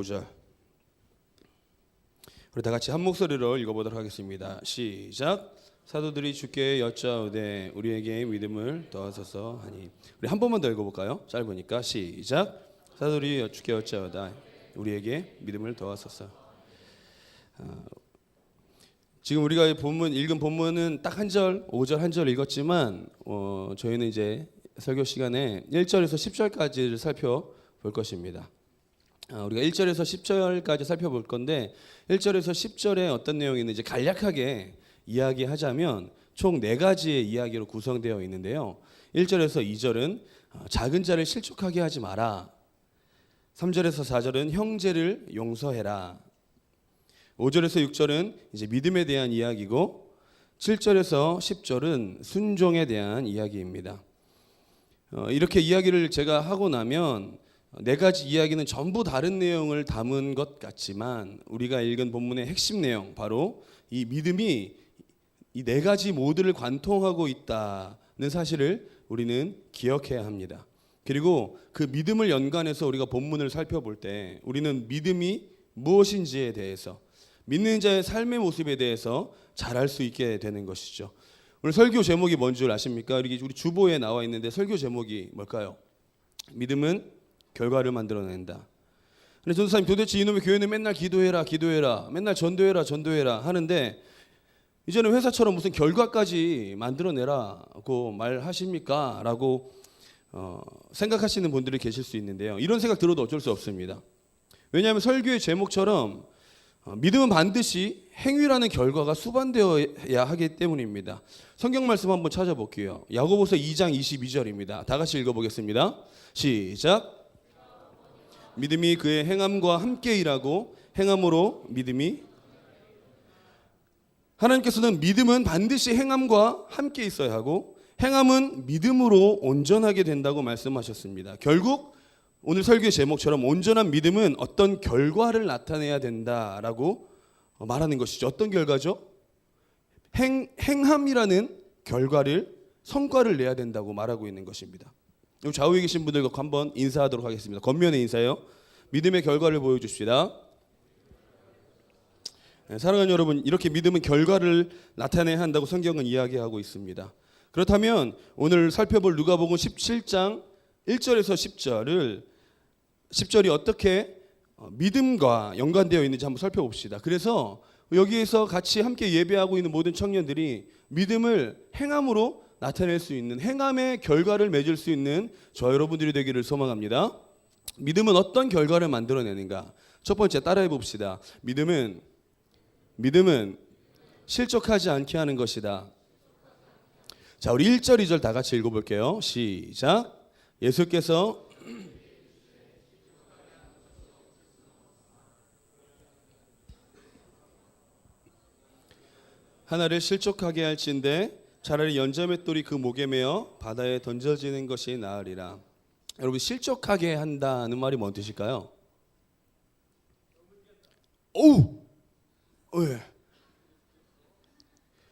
5절. 우리 다 같이 한 목소리로 읽어보도록 하겠습니다. 시작. 사도들이 주께 여짜오되 우리에게 믿음을 더하소서 하니. 우리 한 번만 더 읽어볼까요? 짧으니까. 시작. 사도들이 주께 여짜오다 우리에게 믿음을 더하소서. 지금 우리가 읽은 본문은 딱 한 절, 5절 한 절 읽었지만 저희는 이제 설교 시간에 1절에서 10절까지를 살펴볼 것입니다. 우리가 1절에서 10절까지 살펴볼 건데 1절에서 10절에 어떤 내용이 있는지 간략하게 이야기하자면 총 4가지의 이야기로 구성되어 있는데요. 1절에서 2절은 작은 자를 실족하게 하지 마라. 3절에서 4절은 형제를 용서해라. 5절에서 6절은 이제 믿음에 대한 이야기고 7절에서 10절은 순종에 대한 이야기입니다. 이렇게 이야기를 제가 하고 나면 4가지 이야기는 전부 다른 내용을 담은 것 같지만 우리가 읽은 본문의 핵심 내용, 바로 이 믿음이 이 4가지 모두를 관통하고 있다는 사실을 우리는 기억해야 합니다. 그리고 그 믿음을 연관해서 우리가 본문을 살펴볼 때 우리는 믿음이 무엇인지에 대해서, 믿는 자의 삶의 모습에 대해서 잘 알 수 있게 되는 것이죠. 오늘 설교 제목이 뭔 줄 아십니까? 우리 주보에 나와 있는데 설교 제목이 뭘까요? 믿음은 결과를 만들어낸다. 근데 전도사님, 도대체 이놈의 교회는 맨날 기도해라 맨날 전도해라 하는데 이제는 회사처럼 무슨 결과까지 만들어내라고 말하십니까? 라고 생각하시는 분들이 계실 수 있는데요. 이런 생각 들어도 어쩔 수 없습니다. 왜냐하면 설교의 제목처럼 믿음은 반드시 행위라는 결과가 수반되어야 하기 때문입니다. 성경 말씀 한번 찾아볼게요. 야고보서 2장 22절입니다. 다 같이 읽어보겠습니다. 시작. 믿음이 그의 행함과 함께 일하고 행함으로 믿음이. 하나님께서는 믿음은 반드시 행함과 함께 있어야 하고 행함은 믿음으로 온전하게 된다고 말씀하셨습니다. 결국 오늘 설교의 제목처럼 온전한 믿음은 어떤 결과를 나타내야 된다라고 말하는 것이죠. 어떤 결과죠? 행함이라는 성과를 내야 된다고 말하고 있는 것입니다. 좌우에 계신 분들과 한번 인사하도록 하겠습니다. 겉면의 인사요. 믿음의 결과를 보여주십시다. 사랑하는 여러분, 이렇게 믿음은 결과를 나타내야 한다고 성경은 이야기하고 있습니다. 그렇다면 오늘 살펴볼 누가복음 17장 1절에서 10절이 어떻게 믿음과 연관되어 있는지 한번 살펴봅시다. 그래서 여기에서 같이 함께 예배하고 있는 모든 청년들이 믿음을 행함으로 나타낼 수 있는, 행함의 결과를 맺을 수 있는 저 여러분들이 되기를 소망합니다. 믿음은 어떤 결과를 만들어내는가? 첫 번째, 따라해 봅시다. 믿음은 실족하지 않게 하는 것이다. 자, 우리 1절, 2절 다 같이 읽어볼게요. 시작. 예수께서 하나를 실족하게 할진대 차라리 연자맷돌이 그 목에 매어 바다에 던져지는 것이 나으리라. 여러분, 실족하게 한다는 말이 뭔 뜻일까요?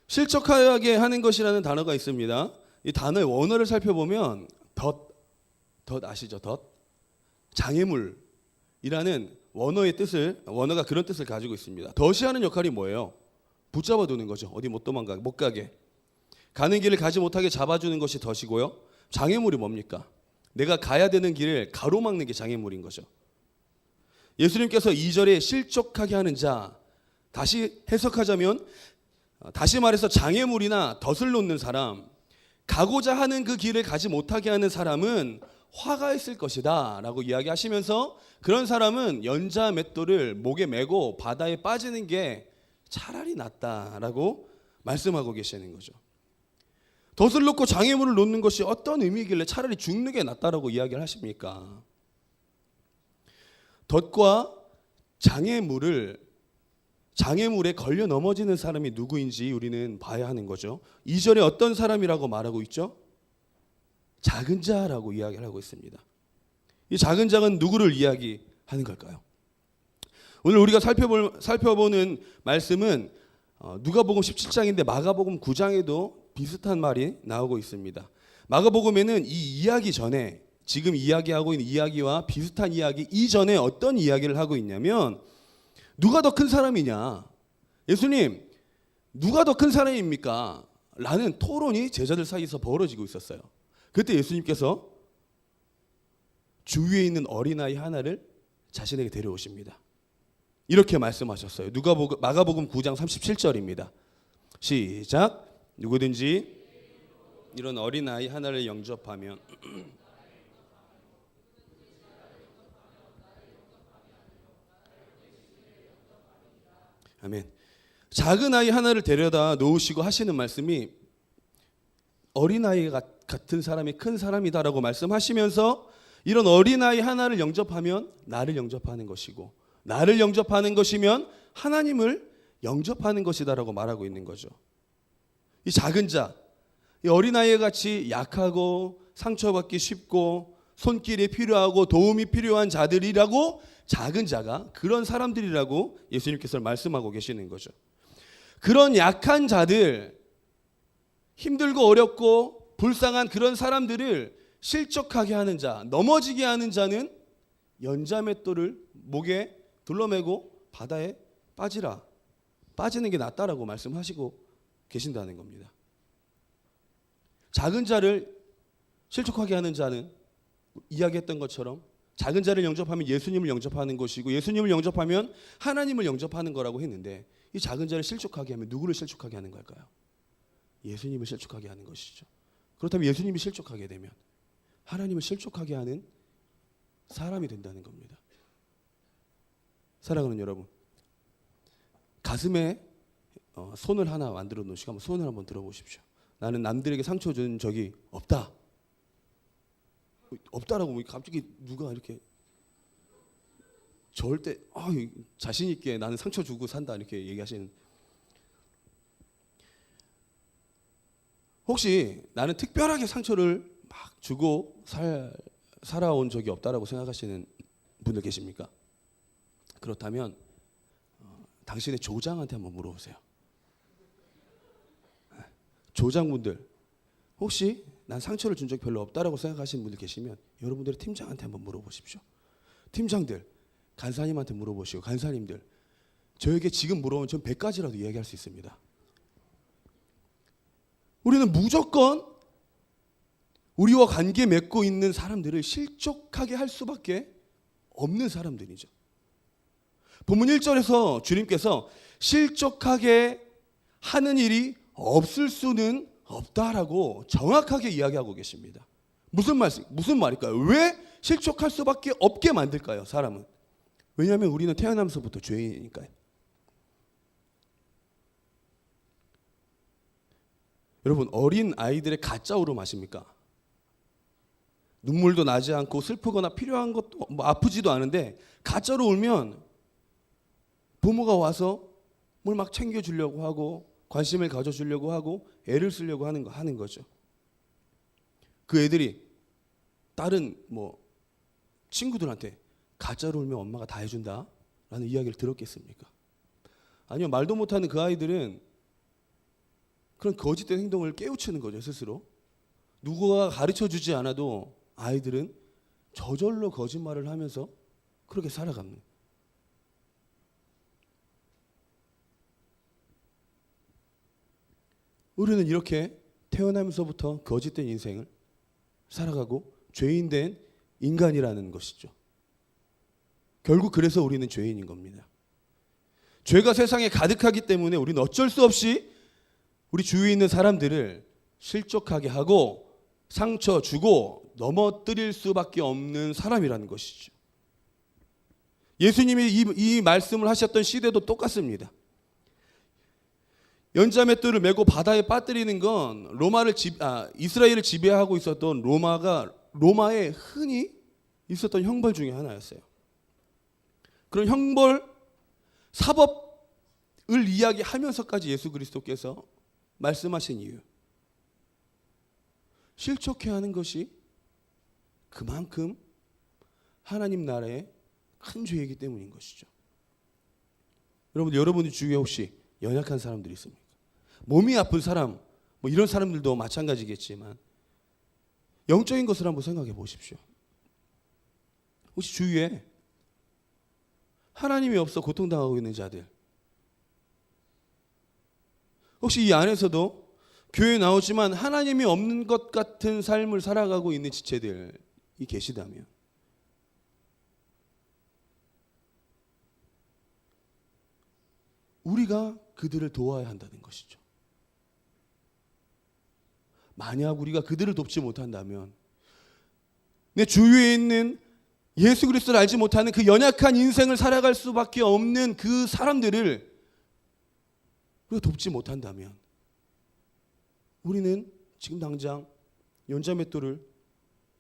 실족하게 하는 것이라는 단어가 있습니다. 이 단어의 원어를 살펴보면 덫 아시죠? 덫? 장애물이라는 원어가 그런 뜻을 가지고 있습니다. 덫이 하는 역할이 뭐예요? 붙잡아 두는 거죠. 어디 못 가게. 가는 길을 가지 못하게 잡아주는 것이 덫이고요. 장애물이 뭡니까? 내가 가야 되는 길을 가로막는 게 장애물인 거죠. 예수님께서 2절에 실족하게 하는 자, 다시 해석하자면, 다시 말해서 장애물이나 덫을 놓는 사람, 가고자 하는 그 길을 가지 못하게 하는 사람은 화가 있을 것이다 라고 이야기하시면서 그런 사람은 연자 맷돌을 목에 메고 바다에 빠지는 게 차라리 낫다라고 말씀하고 계시는 거죠. 덫을 놓고 장애물을 놓는 것이 어떤 의미이길래 차라리 죽는 게 낫다라고 이야기를 하십니까? 덫과 장애물에 걸려 넘어지는 사람이 누구인지 우리는 봐야 하는 거죠. 2절에 어떤 사람이라고 말하고 있죠? 작은 자라고 이야기를 하고 있습니다. 이 작은 자는 누구를 이야기하는 걸까요? 오늘 우리가 살펴보는 말씀은 누가복음 17장인데 마가복음 9장에도 비슷한 말이 나오고 있습니다. 마가복음에는 이 이야기 전에 지금 이야기하고 있는 이야기와 비슷한 이야기 이전에 어떤 이야기를 하고 있냐면 누가 더 큰 사람이냐? 예수님, 누가 더 큰 사람입니까? 라는 토론이 제자들 사이에서 벌어지고 있었어요. 그때 예수님께서 주위에 있는 어린아이 하나를 자신에게 데려오십니다. 이렇게 말씀하셨어요. 마가복음 9장 37절입니다. 시작. 누구든지 이런 어린아이 하나를 영접하면 아멘. 작은 아이 하나를 데려다 놓으시고 하시는 말씀이 어린아이 같은 사람이 큰 사람이다라고 말씀하시면서 이런 어린아이 하나를 영접하면 나를 영접하는 것이고 나를 영접하는 것이면 하나님을 영접하는 것이다라고 말하고 있는 거죠. 이 작은 자, 이 어린아이 같이 약하고 상처받기 쉽고 손길이 필요하고 도움이 필요한 자들이라고 작은 자가 그런 사람들이라고 예수님께서 말씀하고 계시는 거죠. 그런 약한 자들, 힘들고 어렵고 불쌍한 그런 사람들을 실족하게 하는 자, 넘어지게 하는 자는 연자맷돌을 목에 둘러매고 바다에 빠지는 게 낫다라고 말씀하시고 계신다는 겁니다. 작은 자를 실족하게 하는 자는 이야기했던 것처럼 작은 자를 영접하면 예수님을 영접하는 것이고 예수님을 영접하면 하나님을 영접하는 거라고 했는데 이 작은 자를 실족하게 하면 누구를 실족하게 하는 걸까요? 예수님을 실족하게 하는 것이죠. 그렇다면 예수님이 실족하게 되면 하나님을 실족하게 하는 사람이 된다는 겁니다. 사랑하는 여러분, 가슴에 손을 하나 만들어 놓으시고 한번 손을 한번 들어보십시오. 나는 남들에게 상처 준 적이 없다라고 갑자기 누가 이렇게 절대 자신 있게 나는 상처 주고 산다 이렇게 얘기하시는, 혹시 나는 특별하게 상처를 막 주고 살아온 적이 없다라고 생각하시는 분들 계십니까? 그렇다면 당신의 조장한테 한번 물어보세요. 조장분들, 혹시 난 상처를 준 적이 별로 없다라고 생각하시는 분들 계시면 여러분들의 팀장한테 한번 물어보십시오. 팀장들, 간사님한테 물어보시고, 간사님들, 저에게 지금 물어보면 전 100가지라도 이야기할 수 있습니다. 우리는 무조건 우리와 관계 맺고 있는 사람들을 실족하게 할 수밖에 없는 사람들이죠. 본문 1절에서 주님께서 실족하게 하는 일이 없을 수는 없다라고 정확하게 이야기하고 계십니다. 무슨 말일까요? 왜 실족할 수밖에 없게 만들까요? 사람은. 왜냐하면 우리는 태어나면서부터 죄인이니까요. 여러분, 어린 아이들의 가짜 울음 아십니까? 눈물도 나지 않고 슬프거나 필요한 것도 아프지도 않은데 가짜로 울면 부모가 와서 뭘 막 챙겨주려고 하고 관심을 가져주려고 하고 애를 쓰려고 하는 거죠. 그 애들이 다른 친구들한테 가짜로 울면 엄마가 다 해준다 라는 이야기를 들었겠습니까? 아니요, 말도 못하는 그 아이들은 그런 거짓된 행동을 깨우치는 거죠, 스스로. 누구가 가르쳐주지 않아도 아이들은 저절로 거짓말을 하면서 그렇게 살아갑니다. 우리는 이렇게 태어나면서부터 거짓된 인생을 살아가고 죄인된 인간이라는 것이죠. 결국 그래서 우리는 죄인인 겁니다. 죄가 세상에 가득하기 때문에 우리는 어쩔 수 없이 우리 주위에 있는 사람들을 실족하게 하고 상처 주고 넘어뜨릴 수밖에 없는 사람이라는 것이죠. 예수님이 이 말씀을 하셨던 시대도 똑같습니다. 연자맷돌을 메고 바다에 빠뜨리는 건 이스라엘을 지배하고 있었던 로마에 흔히 있었던 형벌 중에 하나였어요. 그런 형벌 사법을 이야기하면서까지 예수 그리스도께서 말씀하신 이유, 실족해 하는 것이 그만큼 하나님 나라의 큰 죄이기 때문인 것이죠. 여러분이 주위에 혹시 연약한 사람들이 있습니까? 몸이 아픈 사람, 이런 사람들도 마찬가지겠지만 영적인 것을 한번 생각해 보십시오. 혹시 주위에 하나님이 없어 고통당하고 있는 자들, 혹시 이 안에서도 교회에 나오지만 하나님이 없는 것 같은 삶을 살아가고 있는 지체들이 계시다면 우리가 그들을 도와야 한다는 것이죠. 만약 우리가 그들을 돕지 못한다면 내 주위에 있는 예수 그리스도를 알지 못하는 그 연약한 인생을 살아갈 수밖에 없는 그 사람들을 우리가 돕지 못한다면 우리는 지금 당장 연자맷돌을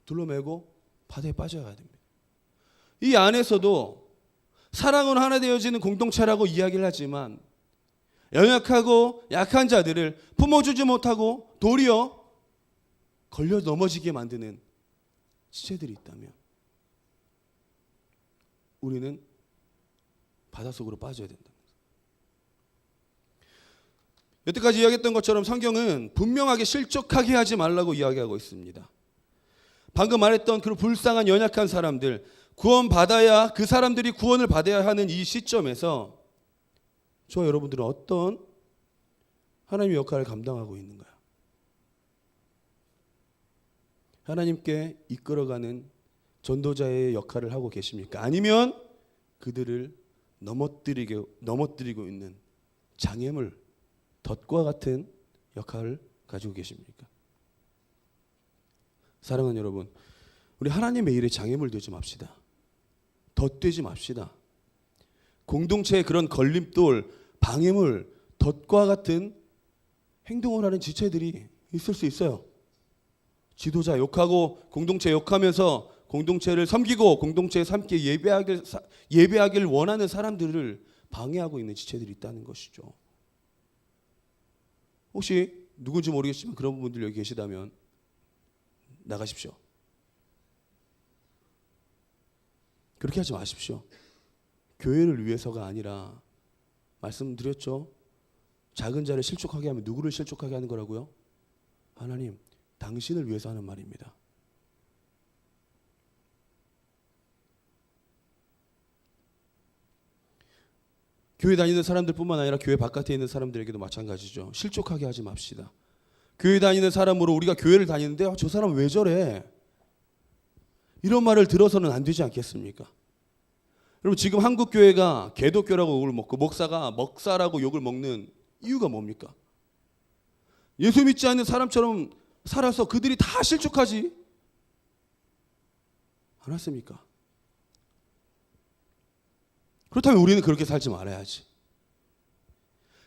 둘러매고 바다에 빠져야 됩니다. 이 안에서도 사랑은 하나 되어지는 공동체라고 이야기를 하지만 연약하고 약한 자들을 품어주지 못하고 도리어 걸려 넘어지게 만드는 지체들이 있다면 우리는 바닷속으로 빠져야 된다. 여태까지 이야기했던 것처럼 성경은 분명하게 실족하게 하지 말라고 이야기하고 있습니다. 방금 말했던 그 불쌍한 연약한 사람들, 구원받아야, 그 사람들이 구원을 받아야 하는 이 시점에서 저와 여러분들은 어떤 하나님의 역할을 감당하고 있는가요? 하나님께 이끌어가는 전도자의 역할을 하고 계십니까? 아니면 그들을 넘어뜨리고 있는 장애물, 덫과 같은 역할을 가지고 계십니까? 사랑하는 여러분, 우리 하나님의 일에 장애물 되지 맙시다. 덫되지 맙시다. 공동체의 그런 걸림돌, 방해물, 덫과 같은 행동을 하는 지체들이 있을 수 있어요. 지도자 욕하고 공동체 욕하면서 공동체를 섬기고 공동체에 함께 예배하길 원하는 사람들을 방해하고 있는 지체들이 있다는 것이죠. 혹시 누군지 모르겠지만 그런 분들 여기 계시다면 나가십시오. 그렇게 하지 마십시오. 교회를 위해서가 아니라 말씀드렸죠. 작은 자를 실족하게 하면 누구를 실족하게 하는 거라고요? 하나님, 당신을 위해서 하는 말입니다. 교회 다니는 사람들뿐만 아니라 교회 바깥에 있는 사람들에게도 마찬가지죠. 실족하게 하지 맙시다. 교회 다니는 사람으로 우리가 교회를 다니는데 저 사람 왜 저래? 이런 말을 들어서는 안 되지 않겠습니까? 여러분, 지금 한국 교회가 개독교라고 욕을 먹고 목사가 먹사라고 욕을 먹는 이유가 뭡니까? 예수 믿지 않는 사람처럼 살아서 그들이 다 실족하지 않았습니까? 그렇다면 우리는 그렇게 살지 말아야지.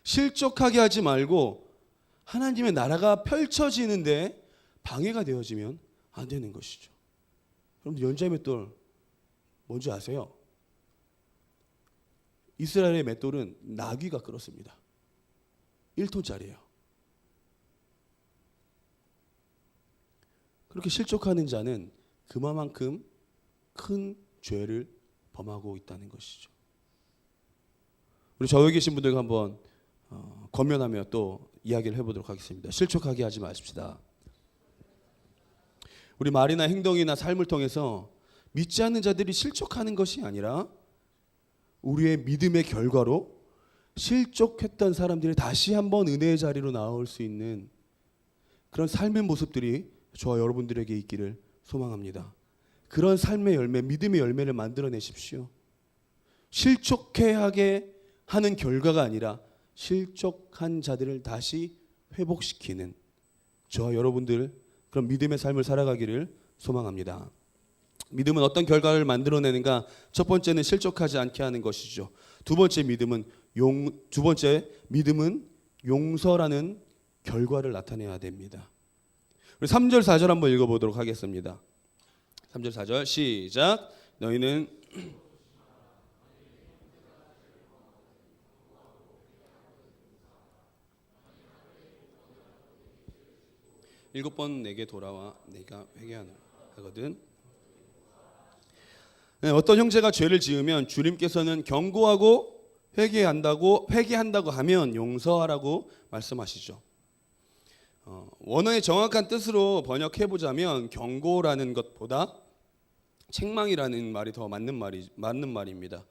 실족하게 하지 말고 하나님의 나라가 펼쳐지는데 방해가 되어지면 안 되는 것이죠. 여러분, 연자의 맷돌 뭔지 아세요? 이스라엘의 맷돌은 나귀가 끌었습니다. 1톤짜리예요. 그렇게 실족하는 자는 그만큼 큰 죄를 범하고 있다는 것이죠. 우리 저기 계신 분들과 한번 권면하며 또 이야기를 해보도록 하겠습니다. 실족하게 하지 마십시다. 우리 말이나 행동이나 삶을 통해서 믿지 않는 자들이 실족하는 것이 아니라 우리의 믿음의 결과로 실족했던 사람들이 다시 한번 은혜의 자리로 나올 수 있는 그런 삶의 모습들이 저와 여러분들에게 있기를 소망합니다. 그런 삶의 열매, 믿음의 열매를 만들어내십시오. 실족하게 하는 결과가 아니라 실족한 자들을 다시 회복시키는 저와 여러분들 그런 믿음의 삶을 살아가기를 소망합니다. 믿음은 어떤 결과를 만들어내는가? 첫 번째는 실족하지 않게 하는 것이죠. 두 번째 믿음은 용서라는 결과를 나타내야 됩니다. 우리 3절 4절 한번 읽어보도록 하겠습니다. 3절 4절 시작. 너희는 일곱 번 내게 돌아와 내가 회개하거든. 네, 어떤 형제가 죄를 지으면 주님께서는 경고하고 회개한다고 하면 용서하라고 말씀하시죠. 원어의 정확한 뜻으로 번역해 보자면 경고라는 것보다 책망이라는 말이 더 맞는 말입니다.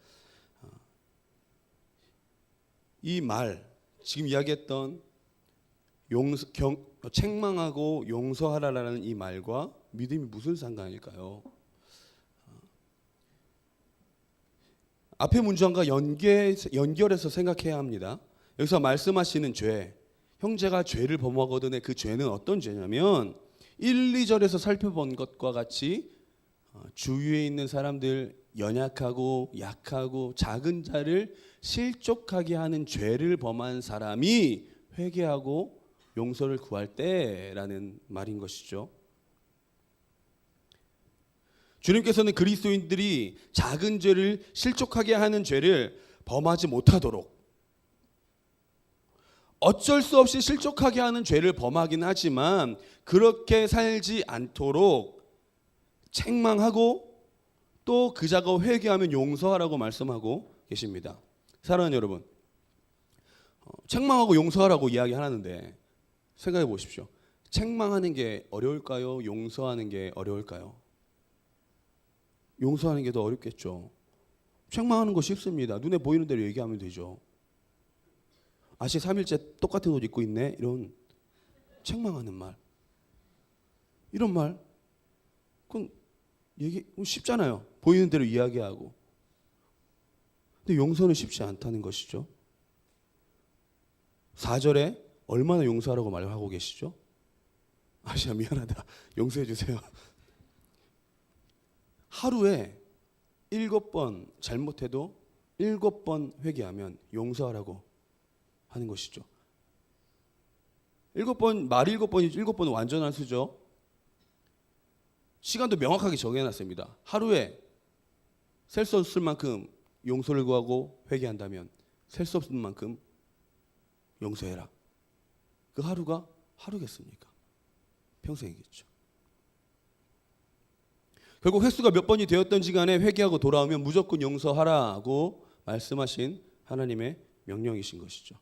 이 말, 지금 이야기했던 책망하고 용서하라라는 이 말과 믿음이 무슨 상관일까요? 앞의 문장과 연결해서 생각해야 합니다. 여기서 말씀하시는 죄, 형제가 죄를 범하거든요. 그 죄는 어떤 죄냐면 1, 2절에서 살펴본 것과 같이 주위에 있는 사람들, 연약하고 약하고 작은 자를 실족하게 하는 죄를 범한 사람이 회개하고 용서를 구할 때라는 말인 것이죠. 주님께서는 그리스도인들이 작은 죄를 실족하게 하는 죄를 범하지 못하도록, 어쩔 수 없이 실족하게 하는 죄를 범하긴 하지만 그렇게 살지 않도록 책망하고 또 그 자가 회개하면 용서하라고 말씀하고 계십니다. 사랑하는 여러분, 책망하고 용서하라고 이야기하는데 생각해 보십시오. 책망하는 게 어려울까요? 용서하는 게 어려울까요? 용서하는 게 더 어렵겠죠. 책망하는 거 쉽습니다. 눈에 보이는 대로 얘기하면 되죠. 아시 3일째 똑같은 옷 입고 있네? 이런 책망하는 말, 이런 말, 그건 얘기 쉽잖아요. 보이는 대로 이야기하고. 근데 용서는 쉽지 않다는 것이죠. 4절에 얼마나 용서하라고 말하고 계시죠? 아시아 미안하다, 용서해 주세요. 하루에 7번 잘못해도 7번 회개하면 용서하라고 하는 것이죠. 7번, 말 7번이죠. 7번은 완전한 수죠. 시간도 명확하게 정해놨습니다. 하루에 셀 수 없을 만큼 용서를 구하고 회개한다면 셀 수 없을 만큼 용서해라. 그 하루가 하루겠습니까? 평생이겠죠. 결국 횟수가 몇 번이 되었던지 간에 회개하고 돌아오면 무조건 용서하라고 말씀하신 하나님의 명령이신 것이죠.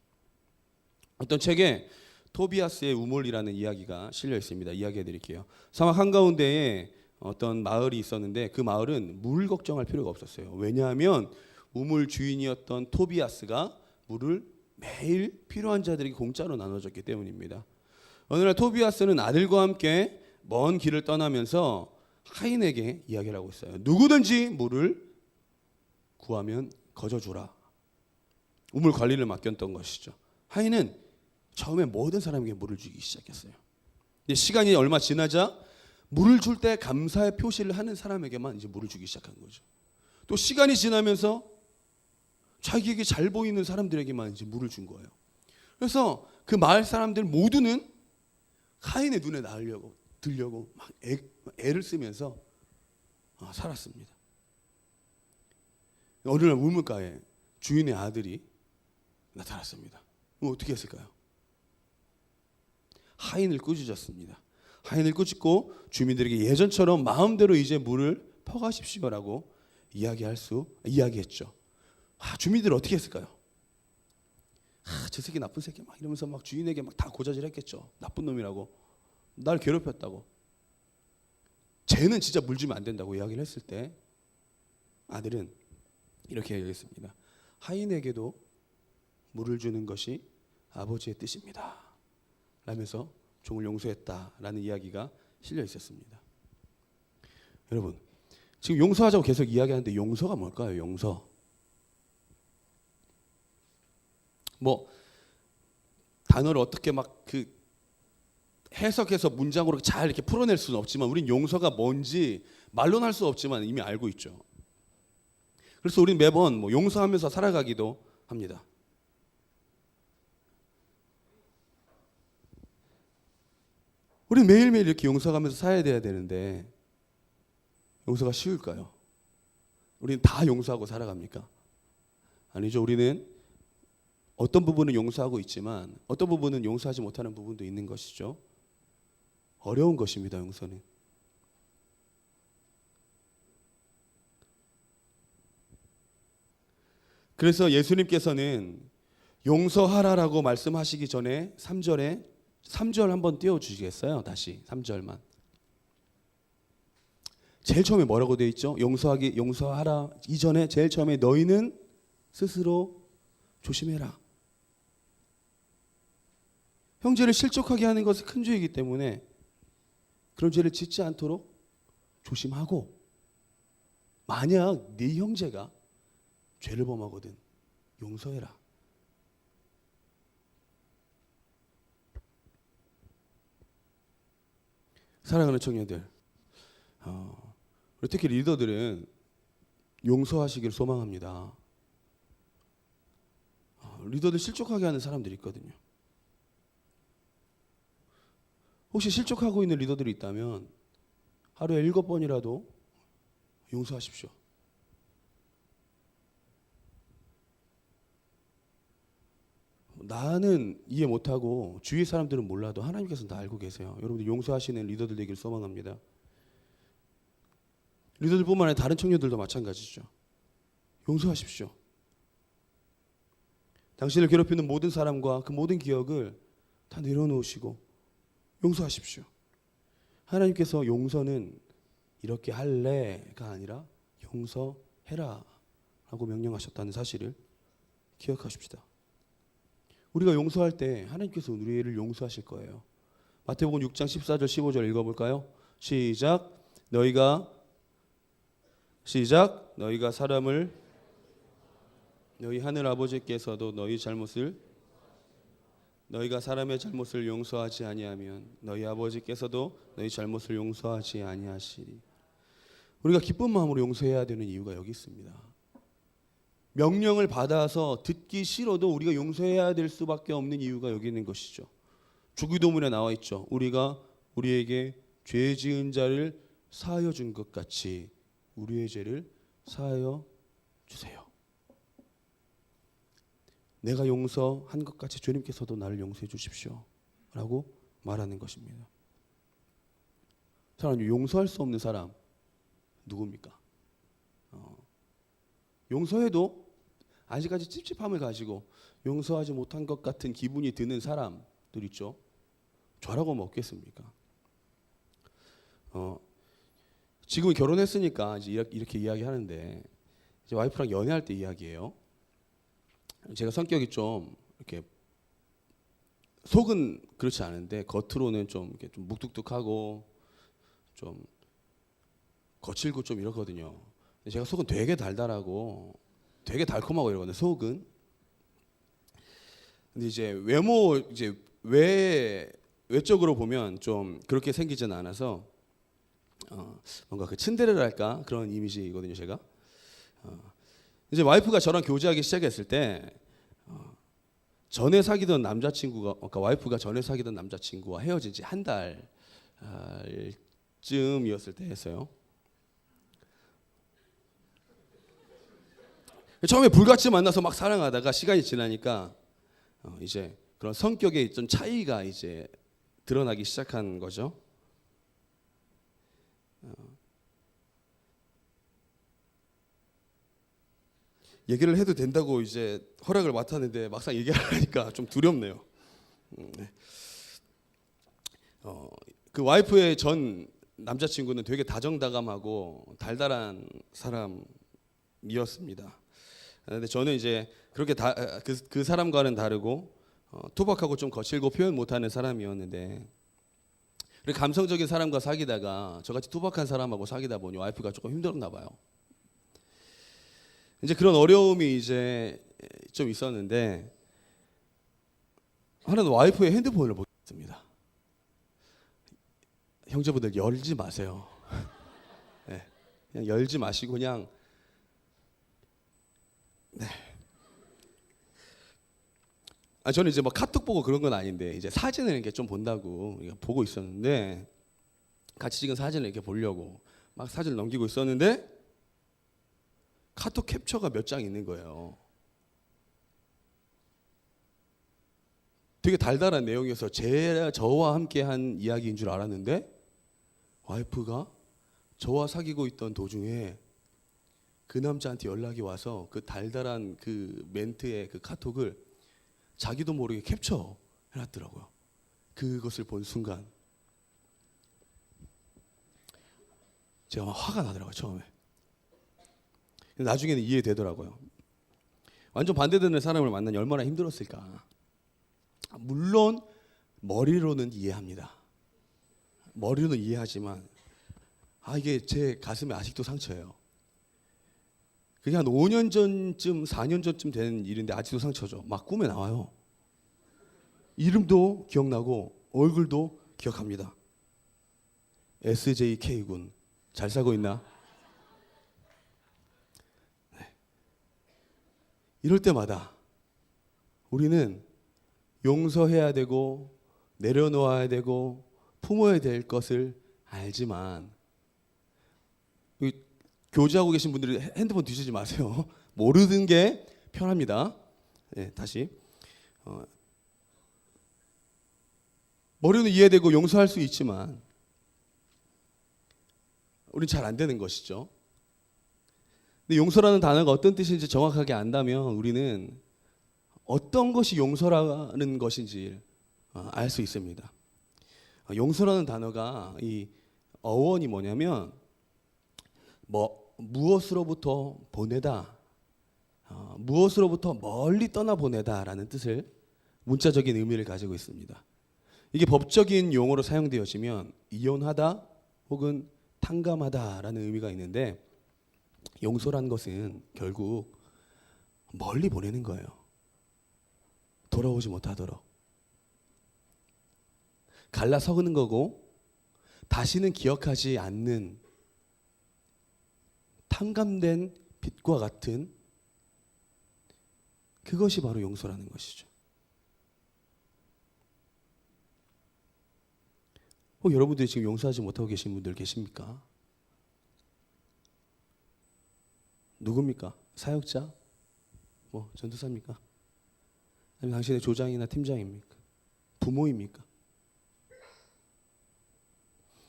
어떤 책에 토비아스의 우물이라는 이야기가 실려 있습니다. 이야기해 드릴게요. 사막 한가운데에 어떤 마을이 있었는데 그 마을은 물 걱정할 필요가 없었어요. 왜냐하면 우물 주인이었던 토비아스가 물을 매일 필요한 자들에게 공짜로 나눠줬기 때문입니다. 어느 날 토비아스는 아들과 함께 먼 길을 떠나면서 하인에게 이야기를 하고 있어요. 누구든지 물을 구하면 거저주라. 우물 관리를 맡겼던 것이죠. 하인은 처음에 모든 사람에게 물을 주기 시작했어요. 근데 시간이 얼마 지나자 물을 줄 때 감사의 표시를 하는 사람에게만 이제 물을 주기 시작한 거죠. 또 시간이 지나면서 자기에게 잘 보이는 사람들에게만 이제 물을 준 거예요. 그래서 그 마을 사람들 모두는 하인의 눈에 들려고 막 애를 쓰면서 살았습니다. 어느 날 우물가에 주인의 아들이 나타났습니다. 어떻게 했을까요? 하인을 꾸짖었습니다. 하인을 꾸짖고 주민들에게 예전처럼 마음대로 이제 물을 퍼가십시오라고 이야기했죠. 주민들은 어떻게 했을까요? 저 새끼 나쁜 새끼 막 이러면서 막 주인에게 막 다 고자질했겠죠. 나쁜 놈이라고, 날 괴롭혔다고, 쟤는 진짜 물 주면 안 된다고 이야기를 했을 때 아들은 이렇게 얘기했습니다. 하인에게도 물을 주는 것이 아버지의 뜻입니다 라면서 종을 용서했다라는 이야기가 실려 있었습니다. 여러분, 지금 용서하자고 계속 이야기하는데 용서가 뭘까요? 용서. 뭐 단어를 어떻게 막 해석해서 문장으로 잘 이렇게 풀어낼 수는 없지만 우린 용서가 뭔지 말로는 할 수 없지만 이미 알고 있죠. 그래서 우린 매번 뭐 용서하면서 살아가기도 합니다. 우린 매일매일 이렇게 용서하면서 살아야 돼야 되는데 용서가 쉬울까요? 우리는 다 용서하고 살아갑니까? 아니죠. 우리는 어떤 부분은 용서하고 있지만 어떤 부분은 용서하지 못하는 부분도 있는 것이죠. 어려운 것입니다. 용서는. 그래서 예수님께서는 용서하라라고 말씀하시기 전에 3절 한번 띄워주시겠어요? 다시 3절만. 제일 처음에 뭐라고 되어 있죠? 용서하라 이전에 제일 처음에 너희는 스스로 조심해라. 형제를 실족하게 하는 것은 큰 죄이기 때문에 그런 죄를 짓지 않도록 조심하고, 만약 네 형제가 죄를 범하거든 용서해라. 사랑하는 청년들, 특히 리더들은 용서하시길 소망합니다. 리더들 실족하게 하는 사람들이 있거든요. 혹시 실족하고 있는 리더들이 있다면 하루에 7번이라도 용서하십시오. 나는 이해 못하고 주위 사람들은 몰라도 하나님께서는 다 알고 계세요. 여러분들 용서하시는 리더들 되길 소망합니다. 리더들뿐만 아니라 다른 청년들도 마찬가지죠. 용서하십시오. 당신을 괴롭히는 모든 사람과 그 모든 기억을 다 내려놓으시고 용서하십시오. 하나님께서 용서는 이렇게 할래가 아니라 용서해라 라고 명령하셨다는 사실을 기억하십시다. 우리가 용서할 때 하나님께서 우리를 용서하실 거예요. 마태복음 6장 14절 15절 읽어볼까요? 시작. 너희가 사람을 너희 하늘 아버지께서도 너희가 사람의 잘못을 용서하지 아니하면 너희 아버지께서도 너희 잘못을 용서하지 아니하시리. 우리가 기쁜 마음으로 용서해야 되는 이유가 여기 있습니다. 명령을 받아서 듣기 싫어도 우리가 용서해야 될 수밖에 없는 이유가 여기 있는 것이죠. 주기도문에 나와 있죠. 우리가 우리에게 죄 지은 자를 사하여 준 것 같이 우리의 죄를 사하여 주세요. 내가 용서한 것 같이 주님께서도 나를 용서해 주십시오 라고 말하는 것입니다. 사랑하는, 용서할 수 없는 사람 누굽니까? 용서해도 아직까지 찝찝함을 가지고 용서하지 못한 것 같은 기분이 드는 사람들 있죠. 저라고 먹겠습니까? 지금 결혼했으니까 이제 이렇게 이야기하는데, 이제 와이프랑 연애할 때 이야기예요. 제가 성격이 좀 이렇게 속은 그렇지 않은데 겉으로는 좀 이렇게 좀 묵뚝뚝하고 좀 거칠고 좀 이렇거든요. 제가 속은 되게 달달하고 되게 달콤하고 이러거든요. 속은. 근데 이제 외적으로 보면 좀 그렇게 생기진 않아서 뭔가 그 츤데레랄까 그런 이미지거든요. 제가. 이제 와이프가 저랑 교제하기 시작했을 때 전에 사귀던 남자친구가, 그러니까 와이프가 전에 사귀던 남자친구와 헤어진 지 한 달쯤이었을 때 했어요. 처음에 불같이 만나서 막 사랑하다가 시간이 지나니까 이제 그런 성격의 좀 차이가 이제 드러나기 시작한 거죠. 얘기를 해도 된다고 이제 허락을 맡았는데 막상 얘기하니까 좀 두렵네요. 그 와이프의 전 남자친구는 되게 다정다감하고 달달한 사람이었습니다. 근데 저는 이제 그렇게 그 사람과는 다르고 투박하고 좀 거칠고 표현 못하는 사람이었는데, 감성적인 사람과 사귀다가 저같이 투박한 사람하고 사귀다 보니 와이프가 조금 힘들었나 봐요. 이제 그런 어려움이 이제 좀 있었는데, 하나는 와이프의 핸드폰을 보겠습니다. 형제분들 열지 마세요. 네, 그냥 열지 마시고 그냥 네. 저는 이제 뭐 카톡 보고 그런 건 아닌데 이제 사진을 이렇게 좀 본다고 보고 있었는데, 같이 찍은 사진을 이렇게 보려고 막 사진을 넘기고 있었는데 카톡 캡처가 몇 장 있는 거예요. 되게 달달한 내용이어서 저와 함께 한 이야기인 줄 알았는데, 와이프가 저와 사귀고 있던 도중에 그 남자한테 연락이 와서 그 달달한 그 멘트의 그 카톡을 자기도 모르게 캡처 해놨더라고요. 그것을 본 순간 제가 막 화가 나더라고요, 처음에. 나중에는 이해되더라고요. 완전 반대되는 사람을 만나니 얼마나 힘들었을까. 물론 머리로는 이해합니다. 머리로는 이해하지만 이게 제 가슴에 아직도 상처예요. 그게 한 5년 전쯤 4년 전쯤 되는 일인데 아직도 상처죠. 막 꿈에 나와요. 이름도 기억나고 얼굴도 기억합니다. SJK군 잘 살고 있나? 네. 이럴 때마다 우리는 용서해야 되고 내려놓아야 되고 품어야 될 것을 알지만, 교제하고 계신 분들이 핸드폰 뒤지지 마세요. 모르는 게 편합니다. 네, 다시 머리는 이해되고 용서할 수 있지만 우린 잘 안 되는 것이죠. 근데 용서라는 단어가 어떤 뜻인지 정확하게 안다면 우리는 어떤 것이 용서라는 것인지 알 수 있습니다. 용서라는 단어가 이 어원이 뭐냐면 무엇으로부터 보내다, 무엇으로부터 멀리 떠나보내다라는 뜻을 문자적인 의미를 가지고 있습니다. 이게 법적인 용어로 사용되어지면 이혼하다 혹은 탕감하다라는 의미가 있는데, 용서란 것은 결국 멀리 보내는 거예요. 돌아오지 못하도록. 갈라서는 거고 다시는 기억하지 않는 탕감된 빛과 같은 그것이 바로 용서라는 것이죠. 여러분들이 지금 용서하지 못하고 계신 분들 계십니까? 누굽니까? 사역자? 전도사입니까? 아니면 당신의 조장이나 팀장입니까? 부모입니까?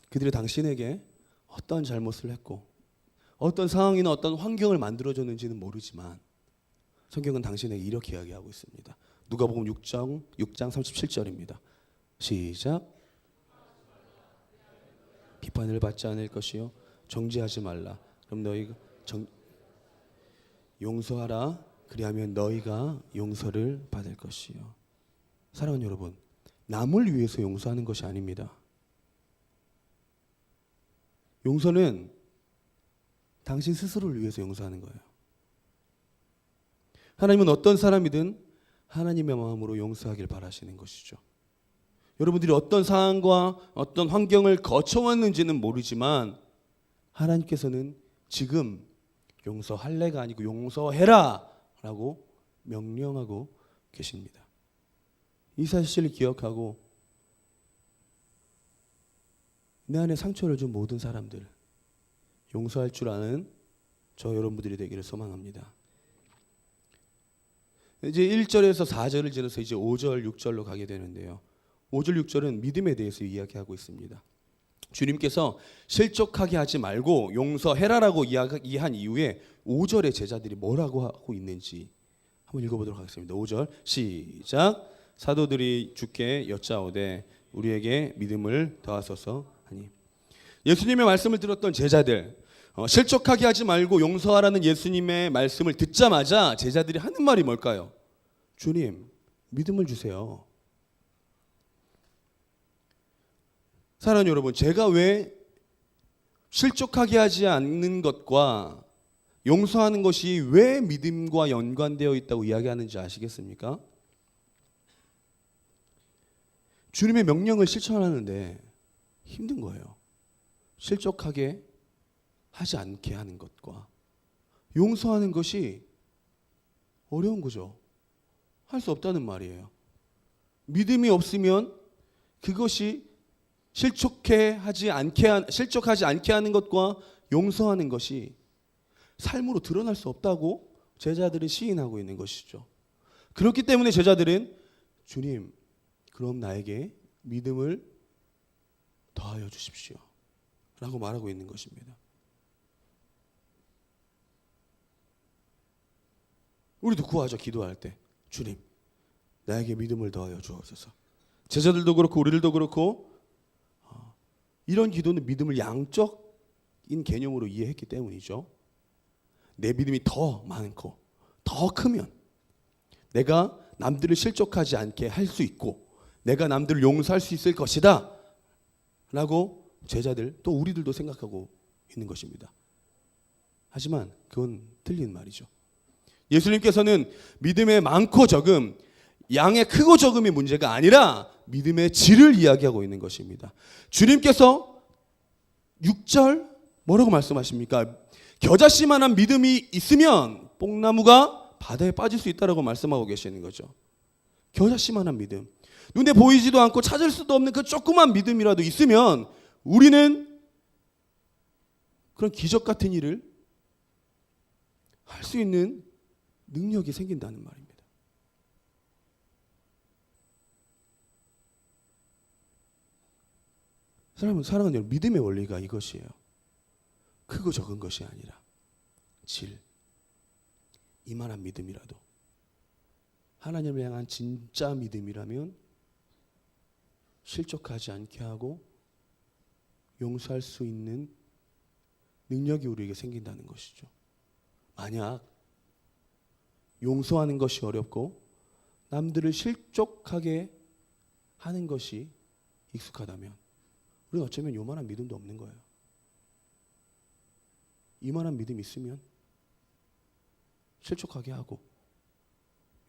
그들이 당신에게 어떤 잘못을 했고 어떤 상황이나 어떤 환경을 만들어줬는지는 모르지만 성경은 당신에게 이렇게 이야기하고 있습니다. 누가복음 6장 37절입니다. 시작. 비판을 받지 않을 것이요 정죄하지 말라. 그럼 너희가 용서하라. 그리하면 너희가 용서를 받을 것이요. 사랑하는 여러분, 남을 위해서 용서하는 것이 아닙니다. 용서는 당신 스스로를 위해서 용서하는 거예요. 하나님은 어떤 사람이든 하나님의 마음으로 용서하길 바라시는 것이죠. 여러분들이 어떤 상황과 어떤 환경을 거쳐왔는지는 모르지만 하나님께서는 지금 용서할래가 아니고 용서해라 라고 명령하고 계십니다. 이 사실을 기억하고 내 안에 상처를 준 모든 사람들 용서할 줄 아는 저 여러분들이 되기를 소망합니다. 이제 1절에서 4절을 지나서 이제 5절, 6절로 가게 되는데요. 5절, 6절은 믿음에 대해서 이야기하고 있습니다. 주님께서 실족하게 하지 말고 용서해라라고 이야기한 이후에 5절의 제자들이 뭐라고 하고 있는지 한번 읽어보도록 하겠습니다. 5절 시작. 사도들이 주께 여짜오되 우리에게 믿음을 더하소서 하니. 예수님의 말씀을 들었던 제자들, 실족하게 하지 말고 용서하라는 예수님의 말씀을 듣자마자 제자들이 하는 말이 뭘까요? 주님, 믿음을 주세요. 사랑하는 여러분, 제가 왜 실족하게 하지 않는 것과 용서하는 것이 왜 믿음과 연관되어 있다고 이야기하는지 아시겠습니까? 주님의 명령을 실천하는데 힘든 거예요. 실족하게 하지 않게 하는 것과 용서하는 것이 어려운 거죠. 할 수 없다는 말이에요. 믿음이 없으면 그것이 실족하지 않게 하는 것과 용서하는 것이 삶으로 드러날 수 없다고 제자들은 시인하고 있는 것이죠. 그렇기 때문에 제자들은 주님, 그럼 나에게 믿음을 더하여 주십시오 라고 말하고 있는 것입니다. 우리도 구하죠. 기도할 때 주님, 나에게 믿음을 더하여 주옵소서. 제자들도 그렇고 우리들도 그렇고 이런 기도는 믿음을 양적 개념으로 이해했기 때문이죠. 내 믿음이 더 많고 더 크면 내가 남들을 실족하지 않게 할 수 있고 내가 남들을 용서할 수 있을 것이다 라고 제자들 또 우리들도 생각하고 있는 것입니다. 하지만 그건 틀린 말이죠. 예수님께서는 믿음의 많고 적음, 양의 크고 적음이 문제가 아니라 믿음의 질을 이야기하고 있는 것입니다. 주님께서 6절 뭐라고 말씀하십니까? 겨자씨만한 믿음이 있으면 뽕나무가 바다에 빠질 수 있다라고 말씀하고 계시는 거죠. 겨자씨만한 믿음, 눈에 보이지도 않고 찾을 수도 없는 그 조그만 믿음이라도 있으면 우리는 그런 기적 같은 일을 할 수 있는 능력이 생긴다는 말입니다. 사랑하는 여러분, 믿음의 원리가 이것이에요. 크고 적은 것이 아니라 질, 이만한 믿음이라도 하나님을 향한 진짜 믿음이라면 실족하지 않게 하고 용서할 수 있는 능력이 우리에게 생긴다는 것이죠. 만약 용서하는 것이 어렵고 남들을 실족하게 하는 것이 익숙하다면 우리는 어쩌면 요만한 믿음도 없는 거예요. 이만한 믿음 있으면 실족하게 하고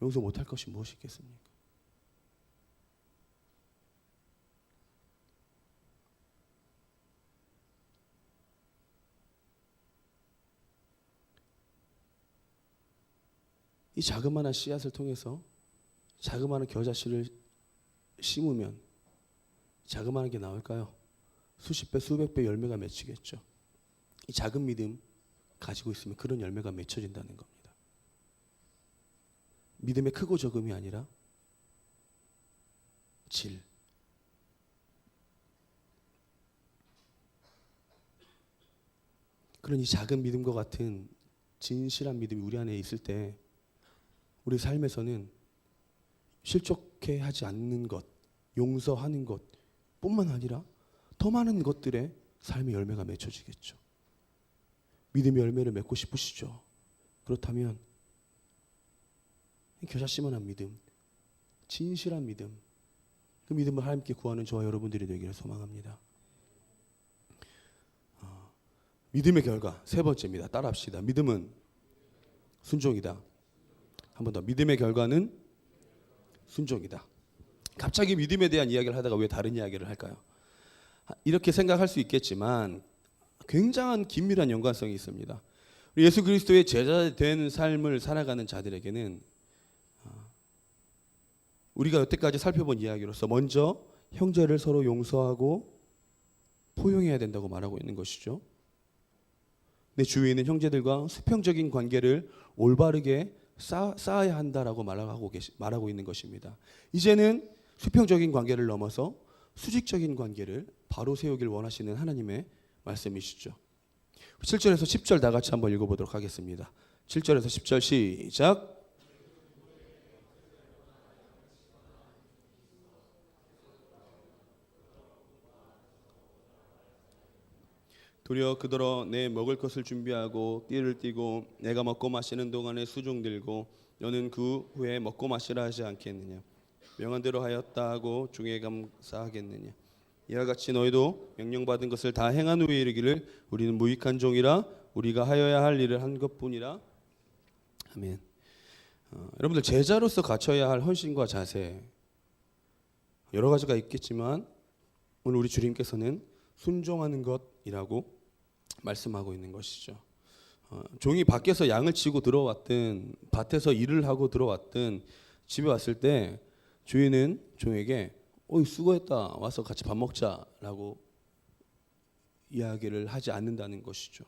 용서 못할 것이 무엇이 있겠습니까? 이 자그마한 씨앗을 통해서 자그마한 겨자씨를 심으면 자그마한 게 나올까요? 수십 배, 수백 배 열매가 맺히겠죠. 이 작은 믿음 가지고 있으면 그런 열매가 맺혀진다는 겁니다. 믿음의 크고 적음이 아니라 질. 그런 이 작은 믿음과 같은 진실한 믿음이 우리 안에 있을 때 우리 삶에서는 실족해 하지 않는 것, 용서하는 것 뿐만 아니라 더 많은 것들의 삶의 열매가 맺혀지겠죠. 믿음의 열매를 맺고 싶으시죠? 그렇다면 겨자씨만한 믿음, 진실한 믿음, 그 믿음을 하나님께 구하는 저와 여러분들이 되기를 소망합니다. 믿음의 결과 세 번째입니다. 따라합시다. 믿음은 순종이다. 한 번 더. 믿음의 결과는 순종이다. 갑자기 믿음에 대한 이야기를 하다가 왜 다른 이야기를 할까요? 이렇게 생각할 수 있겠지만 굉장한 긴밀한 연관성이 있습니다. 예수 그리스도의 제자 된 삶을 살아가는 자들에게는 우리가 여태까지 살펴본 이야기로서 먼저 형제를 서로 용서하고 포용해야 된다고 말하고 있는 것이죠. 내 주위에 있는 형제들과 수평적인 관계를 올바르게 쌓아야 한다라고 말하고 있는 것입니다. 이제는 수평적인 관계를 넘어서 수직적인 관계를 바로 세우길 원하시는 하나님의 말씀이시죠. 7절에서 10절 다 같이 한번 읽어보도록 하겠습니다. 7절에서 10절 시작. 도리어 그더러 내 먹을 것을 준비하고 띠를 띠고 내가 먹고 마시는 동안에 수종 들고 너는 그 후에 먹고 마시라 하지 않겠느냐. 명한대로 하였다 하고 중에 감사하겠느냐. 이와 같이 너희도 명령받은 것을 다 행한 후에 이르기를 우리는 무익한 종이라 우리가 하여야 할 일을 한 것뿐이라. 아멘. 여러분들 제자로서 갖춰야 할 헌신과 자세 여러 가지가 있겠지만 오늘 우리 주님께서는 순종하는 것이라고 말씀하고 있는 것이죠. 종이 밖에서 양을 치고 들어왔든 밭에서 일을 하고 들어왔든 집에 왔을 때 주인은 종에게 수고했다 와서 같이 밥 먹자라고 이야기를 하지 않는다는 것이죠.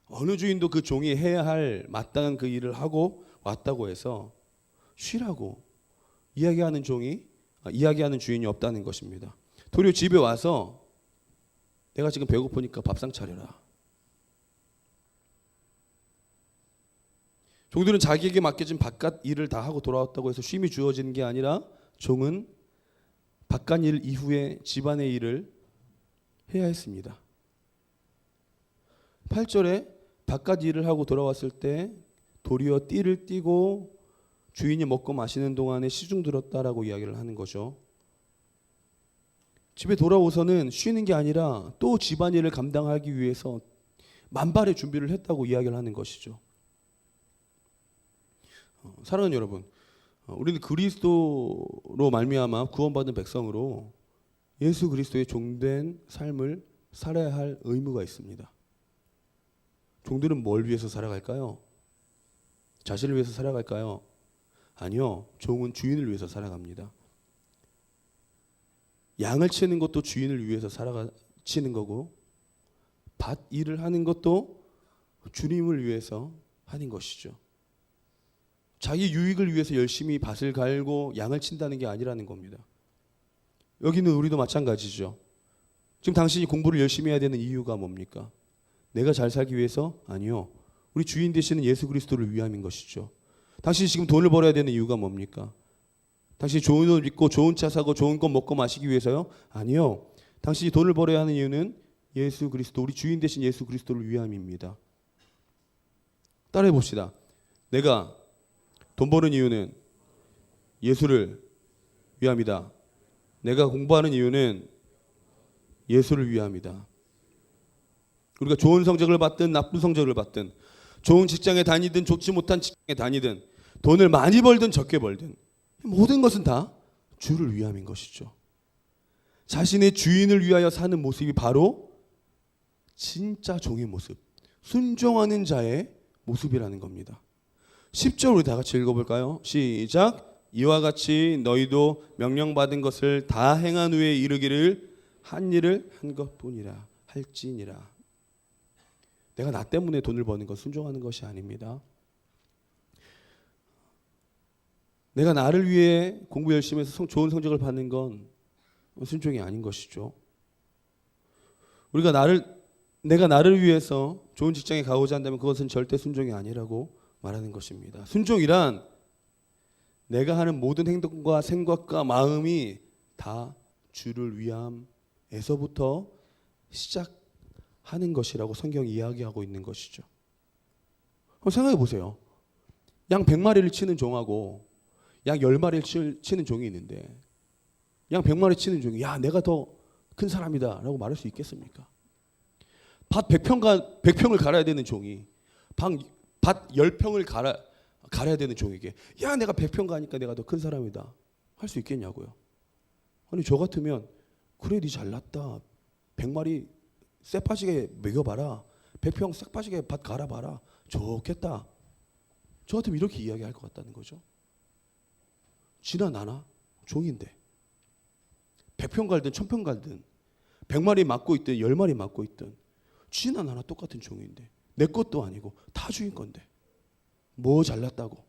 어느 주인도 그 종이 해야 할 마땅한 그 일을 하고 왔다고 해서 쉬라고 이야기하는 주인이 없다는 것입니다. 도리어 집에 와서 내가 지금 배고프니까 밥상 차려라. 종들은 자기에게 맡겨진 바깥 일을 다 하고 돌아왔다고 해서 쉼이 주어지는 게 아니라 종은 바깥 일 이후에 집안의 일을 해야 했습니다. 8절에 바깥 일을 하고 돌아왔을 때 도리어 띠를 띠고 주인이 먹고 마시는 동안에 시중 들었다라고 이야기를 하는 거죠. 집에 돌아오서는 쉬는 게 아니라 또 집안일을 감당하기 위해서 만발의 준비를 했다고 이야기를 하는 것이죠. 사랑하는 여러분, 우리는 그리스도로 말미암아 구원받은 백성으로 예수 그리스도의 종된 삶을 살아야 할 의무가 있습니다. 종들은 뭘 위해서 살아갈까요? 자신을 위해서 살아갈까요? 아니요. 종은 주인을 위해서 살아갑니다. 양을 치는 것도 주인을 위해서 치는 거고, 밭 일을 하는 것도 주님을 위해서 하는 것이죠. 자기 유익을 위해서 열심히 밭을 갈고 양을 친다는 게 아니라는 겁니다. 여기는 우리도 마찬가지죠. 지금 당신이 공부를 열심히 해야 되는 이유가 뭡니까? 내가 잘 살기 위해서? 아니요. 우리 주인 되시는 예수 그리스도를 위함인 것이죠. 당신이 지금 돈을 벌어야 되는 이유가 뭡니까? 당신이 좋은 옷 입고 좋은 차 사고 좋은 것 먹고 마시기 위해서요? 아니요. 당신이 돈을 벌어야 하는 이유는 예수 그리스도, 우리 주인 되신 예수 그리스도를 위함입니다. 따라해 봅시다. 내가 돈 버는 이유는 예수를 위함이다. 내가 공부하는 이유는 예수를 위함이다. 우리가 좋은 성적을 받든 나쁜 성적을 받든, 좋은 직장에 다니든 좋지 못한 직장에 다니든, 돈을 많이 벌든 적게 벌든, 모든 것은 다 주를 위함인 것이죠. 자신의 주인을 위하여 사는 모습이 바로 진짜 종의 모습, 순종하는 자의 모습이라는 겁니다. 10절 우리 다 같이 읽어볼까요? 시작. 이와 같이 너희도 명령받은 것을 다 행한 후에 이르기를 한 일을 한 것뿐이라 할지니라. 내가 나 때문에 돈을 버는 건 순종하는 것이 아닙니다. 내가 나를 위해 공부 열심히 해서 좋은 성적을 받는 건 순종이 아닌 것이죠. 내가 나를 위해서 좋은 직장에 가고자 한다면 그것은 절대 순종이 아니라고 말하는 것입니다. 순종이란 내가 하는 모든 행동과 생각과 마음이 다 주를 위함에서부터 시작하는 것이라고 성경이 이야기하고 있는 것이죠. 한번 생각해 보세요. 양 100마리를 치는 종하고 양 10마리를 치는 종이 있는데, 양 100마리 치는 종이 야 내가 더 큰 사람이다 라고 말할 수 있겠습니까? 밭 100평을 갈아야 되는 종이 밭 10평을 갈아야 되는 종에게 야 내가 100평 가니까 내가 더 큰 사람이다 할 수 있겠냐고요. 아니 저 같으면 그래 니 잘났다, 100마리 쇠 빠지게 먹여봐라, 100평 쇠 빠지게 밭 갈아봐라, 좋겠다. 저 같으면 이렇게 이야기할 것 같다는 거죠. 지나 나나 종인데 100평 갈든 1000평 갈든 100마리 맡고 있든 10마리 맡고 있든 지나 나나 똑같은 종인데 내 것도 아니고 다 주인 건데 뭐 잘났다고,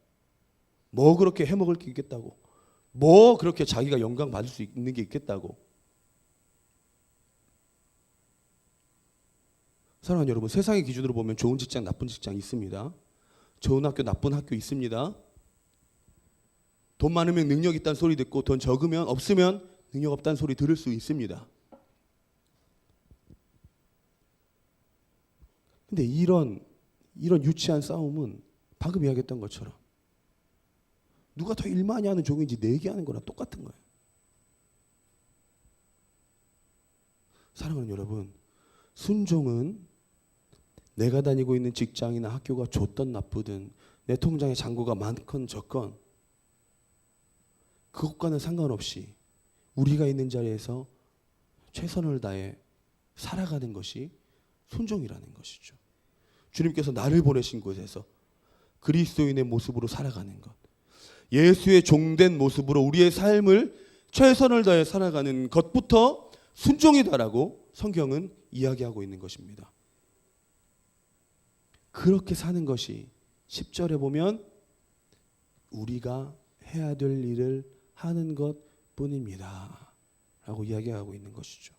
뭐 그렇게 해먹을 게 있겠다고, 뭐 그렇게 자기가 영광 받을 수 있는 게 있겠다고. 사랑하는 여러분, 세상의 기준으로 보면 좋은 직장 나쁜 직장 있습니다. 좋은 학교 나쁜 학교 있습니다. 돈 많으면 능력 있다는 소리 듣고 돈 적으면 없으면 능력 없다는 소리 들을 수 있습니다. 근데 이런 유치한 싸움은 방금 이야기했던 것처럼 누가 더 일 많이 하는 종인지 내기하는 거랑 똑같은 거예요. 사랑하는 여러분, 순종은 내가 다니고 있는 직장이나 학교가 좋든 나쁘든 내 통장에 잔고가 많건 적건 그것과는 상관없이 우리가 있는 자리에서 최선을 다해 살아가는 것이 순종이라는 것이죠. 주님께서 나를 보내신 곳에서 그리스도인의 모습으로 살아가는 것, 예수의 종된 모습으로 우리의 삶을 최선을 다해 살아가는 것부터 순종이다라고 성경은 이야기하고 있는 것입니다. 그렇게 사는 것이 10절에 보면 우리가 해야 될 일을 하는 것뿐입니다 라고 이야기하고 있는 것이죠.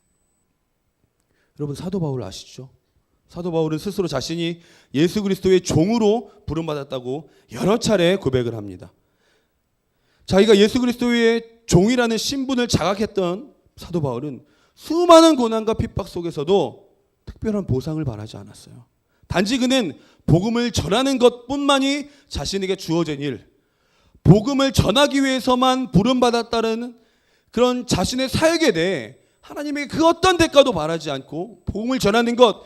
여러분, 사도 바울 아시죠? 사도 바울은 스스로 자신이 예수 그리스도의 종으로 부름받았다고 여러 차례 고백을 합니다. 자기가 예수 그리스도의 종이라는 신분을 자각했던 사도 바울은 수많은 고난과 핍박 속에서도 특별한 보상을 바라지 않았어요. 단지 그는 복음을 전하는 것뿐만이 자신에게 주어진 일, 복음을 전하기 위해서만 부름받았다는 그런 자신의 사역에 대해 하나님에게 그 어떤 대가도 바라지 않고 복음을 전하는 것,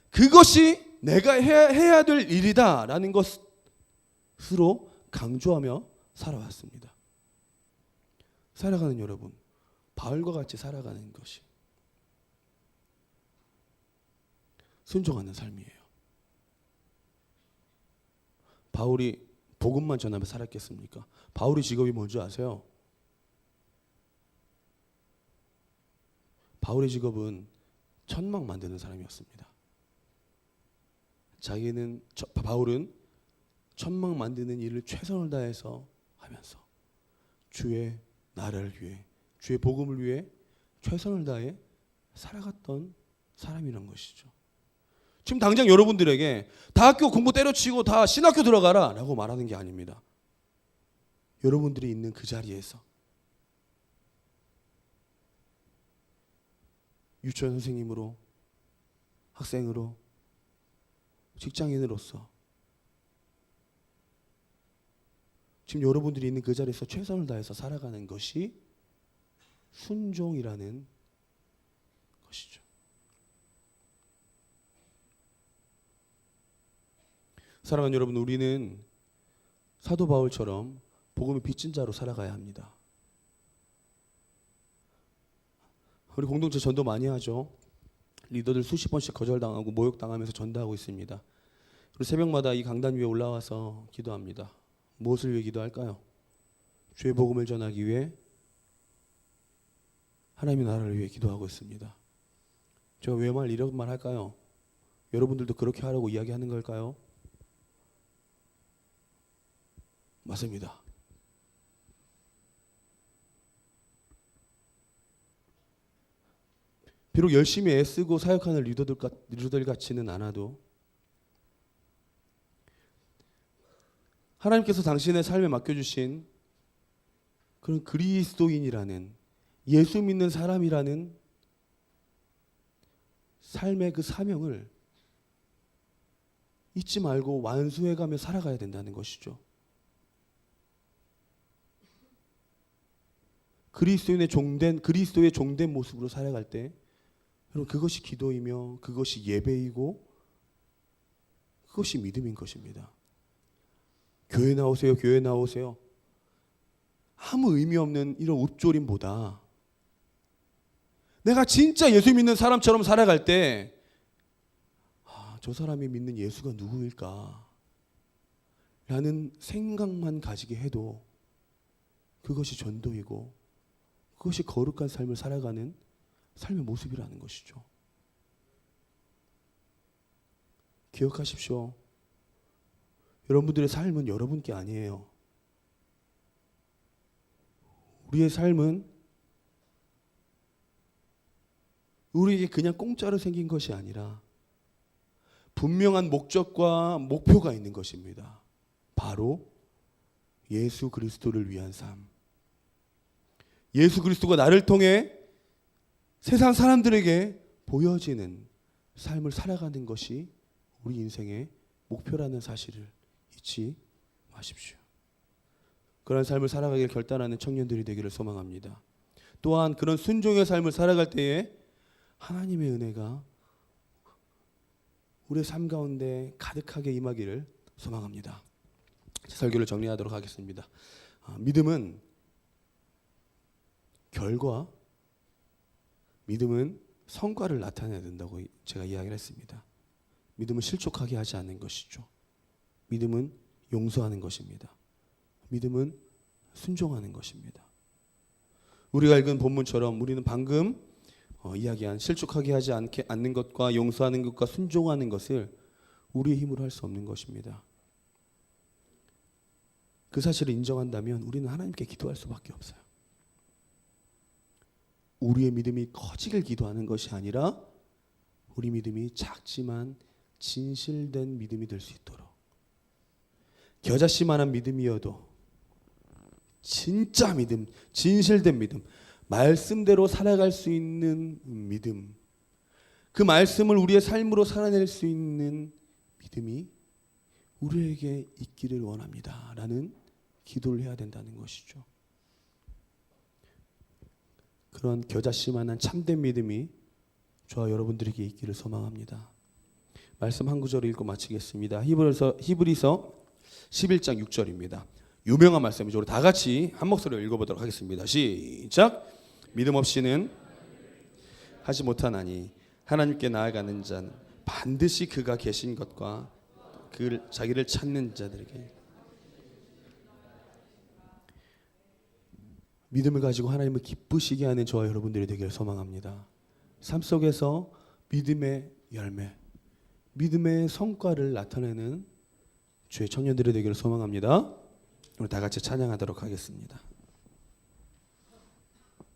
그것이 내가 해야 될 일이다라는 것으로 강조하며 살아왔습니다. 살아가는 여러분, 바울과 같이 살아가는 것이 순종하는 삶이에요. 바울이 복음만 전하며 살았겠습니까? 바울의 직업이 뭔지 아세요? 바울의 직업은 천막 만드는 사람이었습니다. 바울은 천막 만드는 일을 최선을 다해서 하면서 주의 나라를 위해, 주의 복음을 위해 최선을 다해 살아갔던 사람이란 것이죠. 지금 당장 여러분들에게 다학교 공부 때려치고 다 신학교 들어가라 라고 말하는 게 아닙니다. 여러분들이 있는 그 자리에서 유치원 선생님으로, 학생으로, 직장인으로서 지금 여러분들이 있는 그 자리에서 최선을 다해서 살아가는 것이 순종이라는 것이죠. 사랑하는 여러분, 우리는 사도 바울처럼 복음의 빚진 자로 살아가야 합니다. 우리 공동체 전도 많이 하죠. 리더들 수십 번씩 거절당하고 모욕당하면서 전도하고 있습니다. 그리고 새벽마다 이 강단 위에 올라와서 기도합니다. 무엇을 위해 기도할까요? 주의 복음을 전하기 위해, 하나님의 나라를 위해 기도하고 있습니다. 제가 왜 이런 말 할까요? 여러분들도 그렇게 하라고 이야기하는 걸까요? 맞습니다. 비록 열심히 애쓰고 사역하는 리더들 같지는 않아도 하나님께서 당신의 삶에 맡겨주신 그런 그리스도인이라는, 예수 믿는 사람이라는 삶의 그 사명을 잊지 말고 완수해가며 살아가야 된다는 것이죠. 그리스도의 종된 모습으로 살아갈 때 여러분, 그것이 기도이며 그것이 예배이고 그것이 믿음인 것입니다. 교회 나오세요, 교회 나오세요. 아무 의미 없는 이런 읊조림보다 내가 진짜 예수 믿는 사람처럼 살아갈 때 저 사람이 믿는 예수가 누구일까? 라는 생각만 가지게 해도 그것이 전도이고 그것이 거룩한 삶을 살아가는 삶의 모습이라는 것이죠. 기억하십시오. 여러분들의 삶은 여러분께 아니에요. 우리의 삶은 우리에게 그냥 공짜로 생긴 것이 아니라 분명한 목적과 목표가 있는 것입니다. 바로 예수 그리스도를 위한 삶. 예수 그리스도가 나를 통해 세상 사람들에게 보여지는 삶을 살아가는 것이 우리 인생의 목표라는 사실을 잊지 마십시오. 그런 삶을 살아가길 결단하는 청년들이 되기를 소망합니다. 또한 그런 순종의 삶을 살아갈 때에 하나님의 은혜가 우리의 삶 가운데 가득하게 임하기를 소망합니다. 설교를 정리하도록 하겠습니다. 믿음은 결과, 믿음은 성과를 나타내야 된다고 제가 이야기를 했습니다. 믿음은 실족하게 하지 않는 것이죠. 믿음은 용서하는 것입니다. 믿음은 순종하는 것입니다. 우리가 읽은 본문처럼 우리는 방금 이야기한 실족하게 하지 않는 것과 용서하는 것과 순종하는 것을 우리의 힘으로 할 수 없는 것입니다. 그 사실을 인정한다면 우리는 하나님께 기도할 수밖에 없어요. 우리의 믿음이 커지길 기도하는 것이 아니라 우리 믿음이 작지만 진실된 믿음이 될 수 있도록, 겨자씨만한 믿음이어도 진짜 믿음, 진실된 믿음, 말씀대로 살아갈 수 있는 믿음, 그 말씀을 우리의 삶으로 살아낼 수 있는 믿음이 우리에게 있기를 원합니다. 라는 기도를 해야 된다는 것이죠. 그런 겨자씨만한 참된 믿음이 저와 여러분들에게 있기를 소망합니다. 말씀 한 구절을 읽고 마치겠습니다. 히브리서 11장 6절입니다. 유명한 말씀이죠. 우리 다 같이 한 목소리로 읽어보도록 하겠습니다. 시작. 믿음 없이는 하지 못하나니 하나님께 나아가는 자는 반드시 그가 계신 것과 그 자기를 찾는 자들에게 믿음을 가지고 하나님을 기쁘시게 하는 저와 여러분들이 되기를 소망합니다. 삶 속에서 믿음의 열매, 믿음의 성과를 나타내는 주의 청년들이 되기를 소망합니다. 우리 다 같이 찬양하도록 하겠습니다.